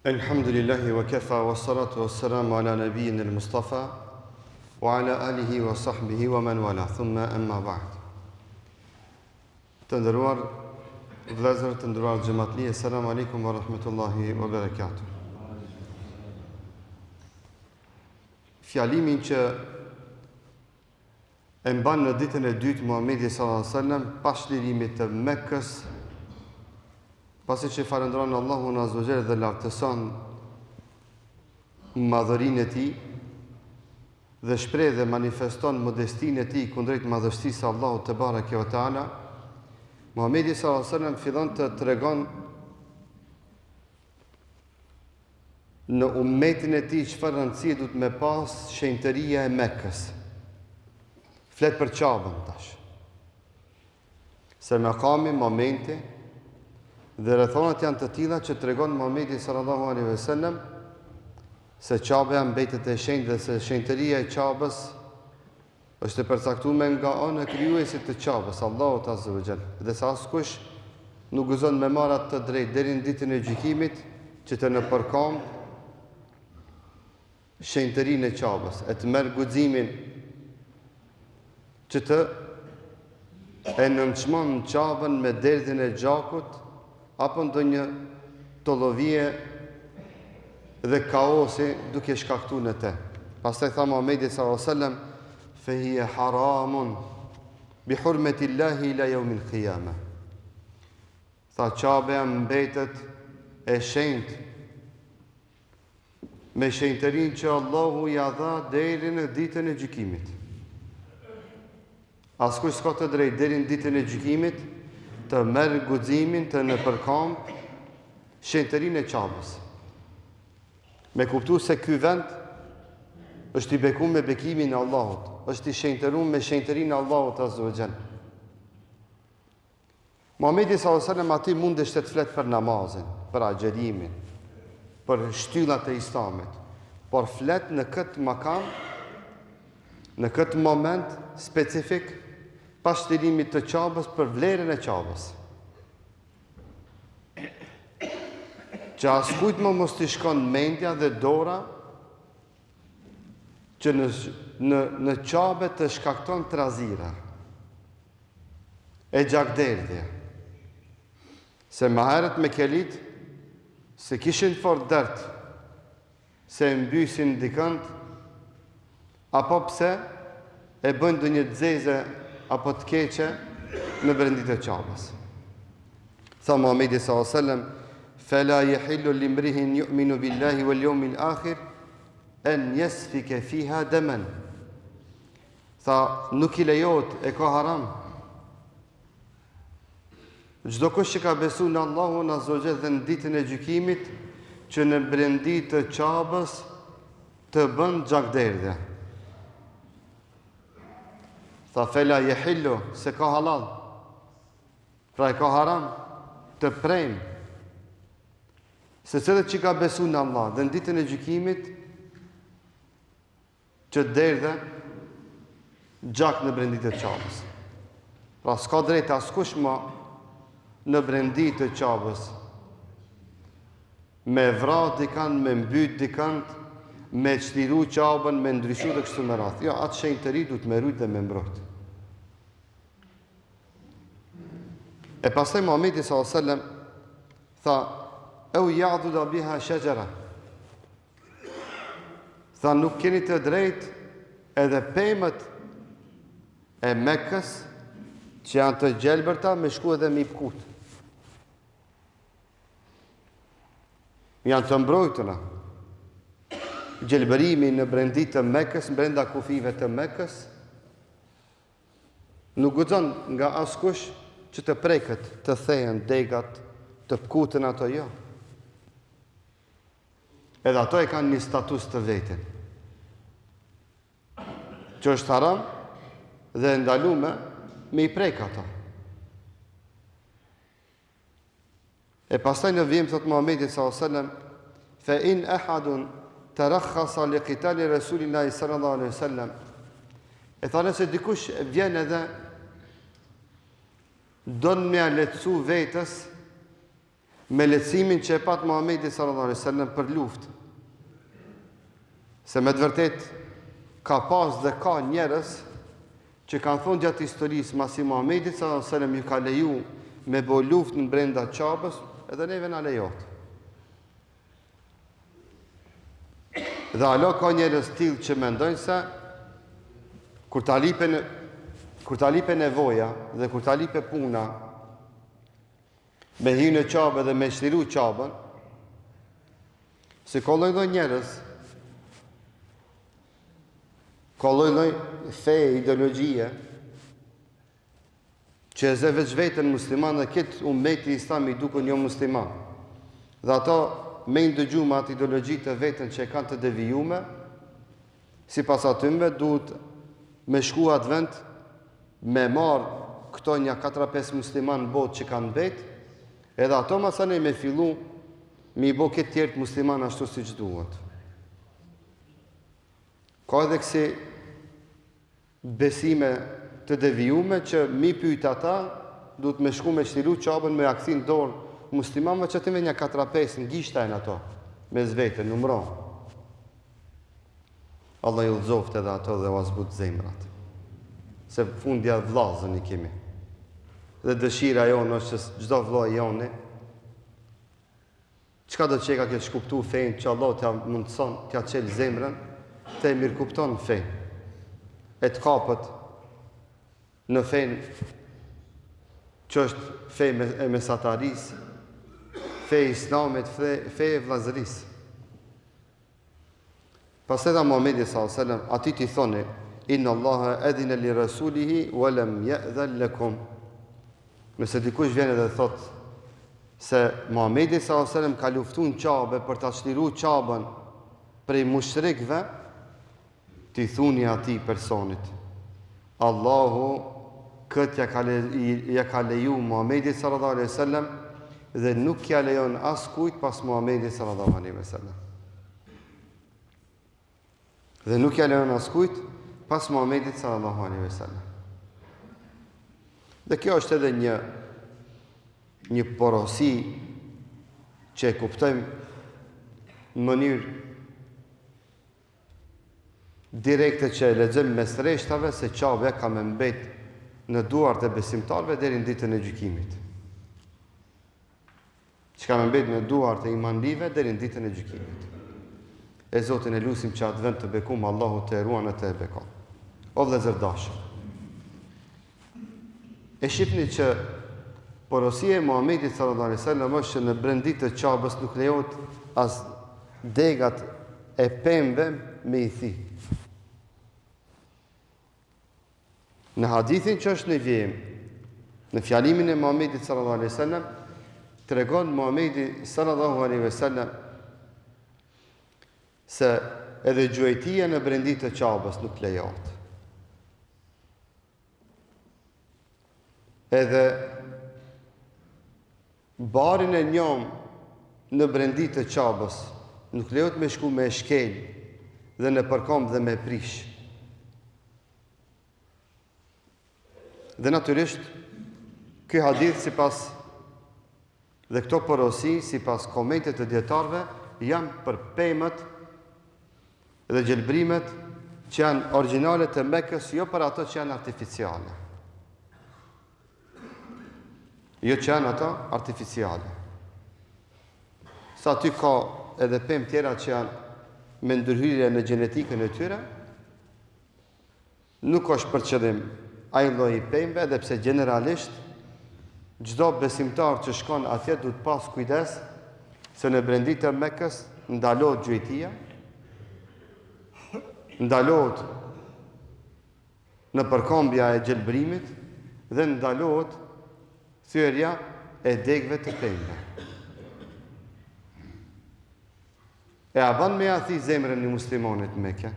Elhamdulillahi wa kafa wa salatu wa salamu ala nabiyyin al-Mustafa wa ala alihi wa sahbihi wa man wala thumma amma ba'd. Të ndëruar vëllezër, të ndëruar xhamatli, assalamu alaikum wa rahmatullahi wa barakatuh. Fjalimin që e mban në ditën e dytë Muhamedi sallallahu alaihi wasallam pas lirimit të Mekkës, pasi që falëndron Allahun azza wa jalla dhe lartëson madhërinë e tij dhe shpreh dhe manifeston modestinë e tij kundrejt madhështisë së Allahut te bareke ve teala, Muhamedi sallallahu alaihi wasallam fillon të tregon në ummetin e tij çfarë rëndësie duhet me pas shenjtëria e Mekkës. Flet për Qabën tash. Se makami, momenti dhe rrethonat janë të tilla që tregon Muhamedi sallallahu alaihi wasallam se Qabja mbetet e shenjtë dhe se shenjtëria e Qabës është e përcaktuar nga ana e krijuesit të Qabës, Allahut azza wa jall. Dhe sa askush nuk gëzon me marrë atë të drejtë deri në ditën e gjykimit që të në përkam shenjtërinë e Qabës, e të merr guximin që të e nënçmon Qabën me derdhin e gjakut apo ndonjë tollovie dhe kaosi duke shkaktuar në te. Pastaj tha Muhamedi sallallahu alaihi wasallam, "Fa hiya haramun bi hurmati Allahi ila yawm al-qiyamah." Tha Qabja mbetet e shenjtë me shenjtërinë që Allahu ja dha deri në ditën e gjykimit. Askush s'ka të drejtë deri në ditën e gjykimit të merë guximin të në përkam shenjtërinë e Qabës. Me kuptu se ky vend është i bekuar me bekimin e Allahut, është i shenjtëruar me shenjtërinë e Allahut azza wa jall. Muhamedi sallallahu alaihi wasallam aty mundesh të flet për namazin, për agjerimin, për shtyllat e Islamit, por flet në këtë makam, në këtë moment specifik pas shtirimit të Qabës për vlerën e Qabës. Që askujt më mos t'i shkon mendja dhe dora që në Qabë të shkakton trazira e gjakderdhje. Se më herët me kelit se kishin fort dërt se mbysin dikënd apo pse e bën ndonjë xeze apo të keqe në brendit e Qabës. Tha Muhamedi sallallahu alaihi wasallam, "Fala yahillu limrihin yu'minu billahi wal yawmil akhir an yasfika fiha daman." Tha, nuk I lejohet, e ka haram çdo kush që ka besuar në Allahun azza wa jalla dhe në ditën e gjykimit që në brendi të Qabës të bën gjakderdhje. Tha fela jehillu, se ka halal, pra e ka haram të prejmë, se cilët që ka besu në Allah dhe në ditën e gjykimit që derdhe gjak në brendit e Qabës. Pra s'ka drejt askush ma në brendit e Qabës me vra dikant, me mbyt dikant, me çliru Qabën, me ndryshu dhe kështu me radhë. Jo, atë shenjtëri duhet me rujt dhe me mbrojt. E pastaj Muhamedi sallallahu alaihi wasallam tha, "Eu ya'dudu biha shajara." Tha, nuk keni të drejt edhe pemët e Mekkës që janë të gjelbërta me shku edhe me pkut. Janë të mbrojtura. Gjelbërimi në brendit të Mekkës, brenda kufive të Mekkës, nuk guxon nga askush që të preket, të thejën, degat, të pkutën ato jo. Edhe ato e kanë një status të vetin, që është haram dhe ndalume me I prek ato. E pastaj në vijim thot Muhamedi sallallahu alaihi wasallam, "Fa in ahadun tarakhasa li qitali Rasulillahi sallallahu alaihi wasallam." E thonë se dikush vjen edhe don me lehtësu vetës me lehtësimin që e pat Muhamedi sallallahu alaihi wasallam për luftë. Se me të vërtet ka pas dhe ka njerëz që kanë thonë gjatë historisë masi Muhamedi sallallahu alaihi wasallam ju ka leju me bo luftë në brenda Qabës, edhe neve na lejohet. Dhe alo ka njerëz tillë që mendojnë se kur ta lipe nevoja dhe kur ta lipe puna me hyrë në Qabë dhe me shliru Qabën, se ka lloj njerëz, ka lloj fe, ideologjie, që e zë veç vetën musliman dhe këtë ummeti islami duke një musliman. Dhe ato me ndëgju me atë ideologji të vetën që e kanë të devijume, si pas atyme duhet me shku atë vend, me marë këto një 4-5 musliman në botë që kanë betë, edhe ato masane me fillu me i bo këtë tjertë musliman ashtu si që duhet. Ka edhe kësi besime të devijume që mi pyjt ata duhet me shku me shtiru Qabën me aksin dorë muslimanve që të me një 4-5 në gishtajnë ato me zvete, numron. Allah ju lëzoft edhe ato dhe vazbut zemrat. Se fundja vllazën i kemi. Dhe dëshira jonë është që gjdo vllaj joni, qka do që ka këtë shkuptu fejnë që Allah t'ja mundëson, t'ja qelë zemrën, të e mirë kupton fejnë. E të kapët në fejnë që është fejnë e mesatarisë, fejnë islamit, fejnë e vlazërisë. Pas edhe Muhamedi s.a.s. ati t'i thoni, inna Allaha edhine li rasulihi, walem je'dhen lekum. Nëse dikush vjen edhe thot se Muhamedi s.a.s. ka luftu në Qabë për ta çliru Qabën prej mushrikëve, t'i thuni atij personit, Allahu këtë ja ka leju Muhamedi sallallahu alaihi wasallam dhe nuk ja lejon as kujt pas Muhamedi sallallahu alaihi wasallam. Dhe nuk ja lejon as kujt pas Muhamedit sallallahu alaihi wasallam. Dhe kjo është edhe një porosi që e kuptojmë në mënyrë direkte që e lexojmë mes rreshtave se Qabja ka me mbet në duart e besimtarëve deri në ditën e gjykimit. Që ka me mbet në duart e imandive deri në ditën e gjykimit. E Zotin e lusim që atë vend të bekum, Allahu të eruan e të e bekon. O vëllezër dashur, e shihni që porosia e Muhamedit sallallahu alaihi wasallam është që në brendit të Qabës nuk lejohet as degat e pemëve me i thi. Në hadithin që është në vijim, në fjalimin e Muhamedit sallallahu alaihi wasallam, tregon Muhamedi sallallahu alaihi wasallam se edhe gjuajtia në brendit të Qabës nuk lejohet. Edhe barin e njom në brendit të Qabës nuk lejohet me shku me shkel dhe në përkomb dhe me prish. Dhe natyrisht, ky hadith sipas dhe këto porosi sipas komentet të dietarëve janë për pemët dhe gjelbrimet që janë origjinale të Mekës, jo për ato që janë artificiale. Jo që janë ato artificiale. Sa aty ka edhe pemë tjera që janë me ndërhyrje në gjenetikën e tyre, nuk është për qëllim ai lloj i pemëve, edhe pse generalisht çdo besimtar që shkon atje duhet pas kujdes se në brendit të Mekës ndalohet gjuajtia, ndalohet në përkombja e gjelbrimit dhe ndalohet thyerja e degëve të pemëve. E a ban me ja thi zemrën një muslimonit Mekë?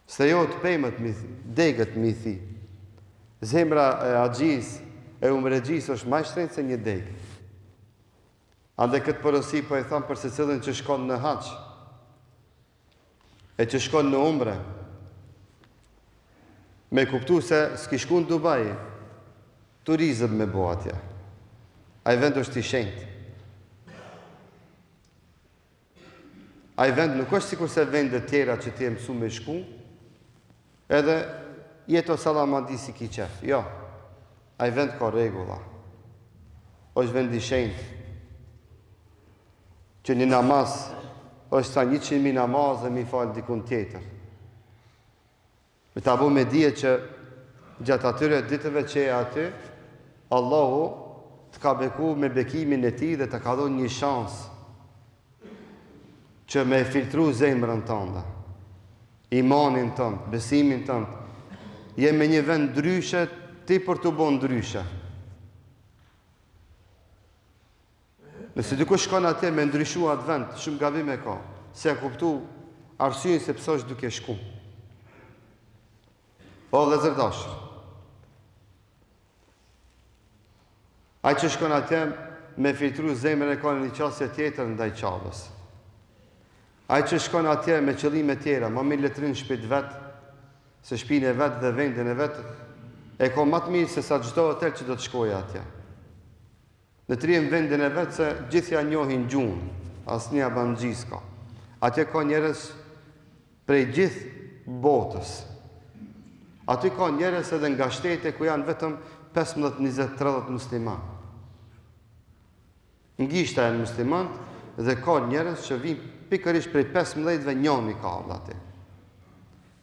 Se jo të pemët, degët mi thi. Zemra e agjis, e umregjis është ma shtrenjtë se një degë. Ande këtë porosi po e thamë për se cilën që shkon në haq, e që shkon në umre, me kuptu se s'ki shku në Dubai, turizëm me bo atje. Ai vend është i shenjtë. Ai vend nuk është sikur se vendet tjera që ti e mësu me shku, edhe jeto salamandi si ki qef. Jo, ai vend ka rregulla. Është vend i shenjtë. Që një namaz është sa 100.000 namaz dhe mi falë dikun tjetër. Me ta bu me dije që gjatë atyre ditëve që e aty, Allahu të ka beku me bekimin e ti dhe të ka dhënë një shansë që me filtru zemrën tënde, imanin tënd, besimin tënd. Je me një vend ndryshe, ti për të bën ndryshe. Nëse dikush shkon atje me ndryshu atë vend, shumë gabim e ka, se e kuptu arsyen se pse është duke shku. O vëllezër dashur, ai që shkon atje me filtru zemrën e ka në një qasje tjetër ndaj çavës. Ai që shkon atje me qëllime tjera, më mirë letrin shtëpinë vet, se shtëpinë e vet dhe vendin e vet, e ka më të mirë se sa çdo hotel që do të shkojë atje. Në trijem vendin e vet se gjithë ja njohin gjuhën, asnjë banxhi s'ka. Atje ka njerëz prej gjithë botës. Aty ka njerëz edhe nga shtete ku janë vetëm 15, 20, 30 musliman. Ngishta janë musliman dhe ka njerëz që vinë pikërisht prej 15-ve njëni ka ardhur aty.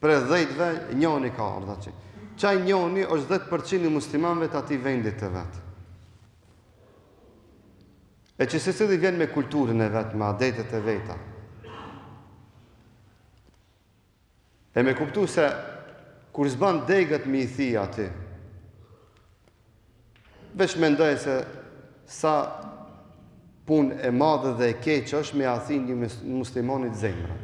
Prej 10-ve njëni ka ardhur aty. Çaj njëni është 10% i muslimanëve të atij vendit të vet. E që secili vjen me kulturën e vet, me adetet e veta. E me kuptu se kur s'ban degët mi I thi aty, veç mendoj se sa punë e madhe dhe e keqë është me athin një muslimanit zemra.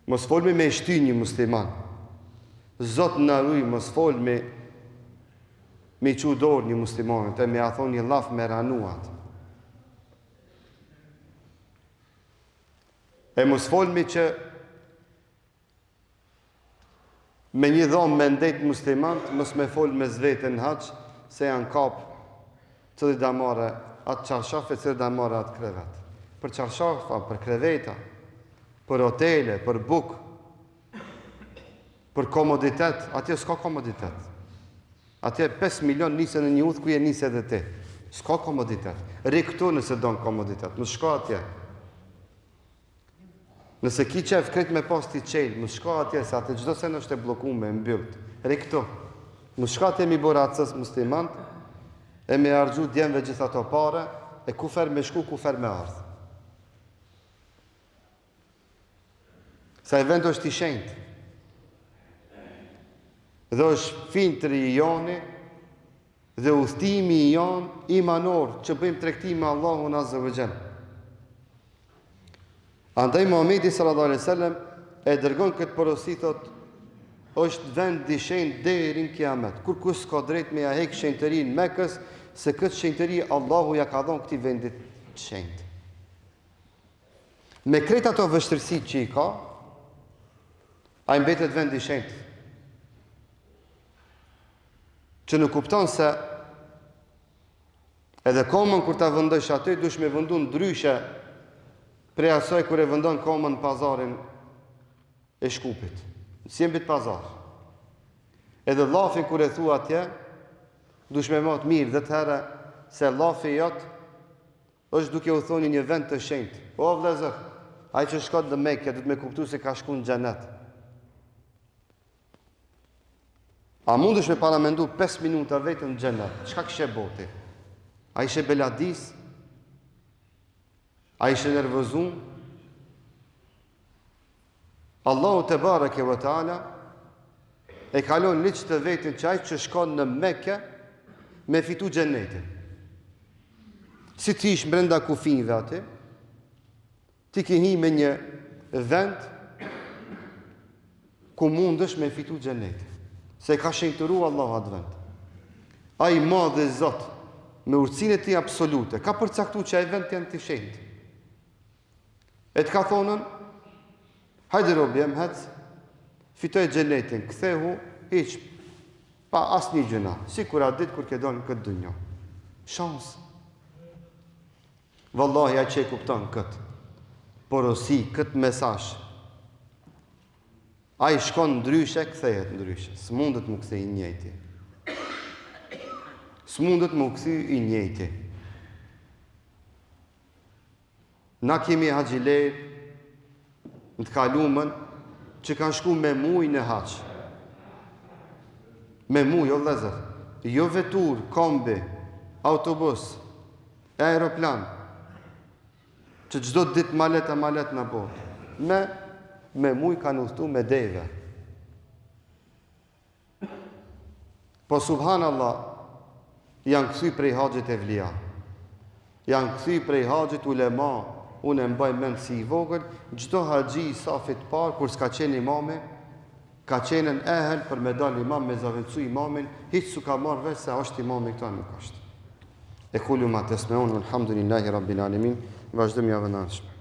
Mos folmi me shty një musliman. Zot në ruj, mos folmi me qu dorë një muslimanit, e me athon një laf me ranuat. E mos folmi që me një dhomë me ndet muslimant, mos me fol me zvetën haq, se janë kapë cili da marë atë qarshafe, cili da marë atë krevet. Për qarshafa, për kreveta, për hotele, për buk, për komoditet, atje s'ka komoditet. Atje 5 milion nise në një udhë ku je nise dhe ti. S'ka komoditet. Ri këtu nëse donë komoditet, më shka atje. Nëse ki qef kret me pas t'i qelë, më shka atje, se atë gjdo se nështë e blokume, e mbyllët. Ri këtu. Më shka atje mi bora atësës muslimant, e me argju djemve gjitha to pare, e kufer me shku, kufer me ardhë. Sa e vend është I shenjtë. Dhe është filtri I joni, dhe udhtimi I jon imanor, që bëjmë tregtime Allahun Azza wa Jall. Andaj Muhamedi sallallahu alaihi wasallam e dërgon këtë porosi, thot, është vend I shenjtë deri në kiamet. Kur kush ka drejt me ja hek shenjtërinë Mekës, se këtë shenjtëri Allahu ja ka dhënë këtij vendit të shenjtë. Me krejt ato vështirësitë që I ka, ai mbetet vend I shenjtë. Që në kupton se edhe komën kur ta vendosh aty, dush me vendu ndryshe prej asaj kur e vendon komën në pazarin e Shkupit. Si mbet pazar. Edhe llafin kur e thua atje, dush me mot mirë dhe të herë se llafi jot është duke u thoni një vend të shenjtë. O vëllezër, ai që shkon në Mekë do të më kuptoj se ka shkuar në xhenet. A mundesh me paramendu 5 minuta vetëm në xhenet? Çka kishe boti? A ishe beladis? A ishe nervozum? Allahu te bareke ve taala e kalon liç të vetin që ai që shkon në Mekë me fitu xhenetin. Si ti ish brenda kufinjve aty, ti ke hi me një vend ku mundesh me fitu xhenetin. Se ka shenjtëru Allahu atë vend. Ai madhe Zot, me urtësinë e Tij absolute, ka përcaktuar që ai vend janë të shenjtë. E të ka thonën, hajde robi jem hec, fitoj xhenetin, kthehu, hiç pa asë një gjëna, si kur atë ditë kur ke donë në këtë dënjo. Shansë. Wallahi a që e kupton këtë, porosi, këtë mesash, a I shkon ndryshe, kthehet ndryshe, së mundet më kthe I njëjti. Së mundet më kthy I njëjti. Na kemi haxhiler në të kalumën që kanë shku me muj në haq. Me muj, o vëllezër, jo vetur, kombi, autobus, aeroplan, që çdo ditë malet në botë. Me muj kanë udhëtu me deve. Po subhanallah, janë kthy prej haxhit e vlia. Janë kthy prej haxhit ulema. Unë e mbaj mend si I vogël, çdo haxhi I safit parë, kur s'ka qenë imami, ka qenë në ehel për me dal imam me zaventsu imamin, hiç s'u ka marrë vesh se është imami këta nuk është. E kullu ma tesmeun, alhamdulillahi rabbil alamin, vazhdojmë javën e ardhshme.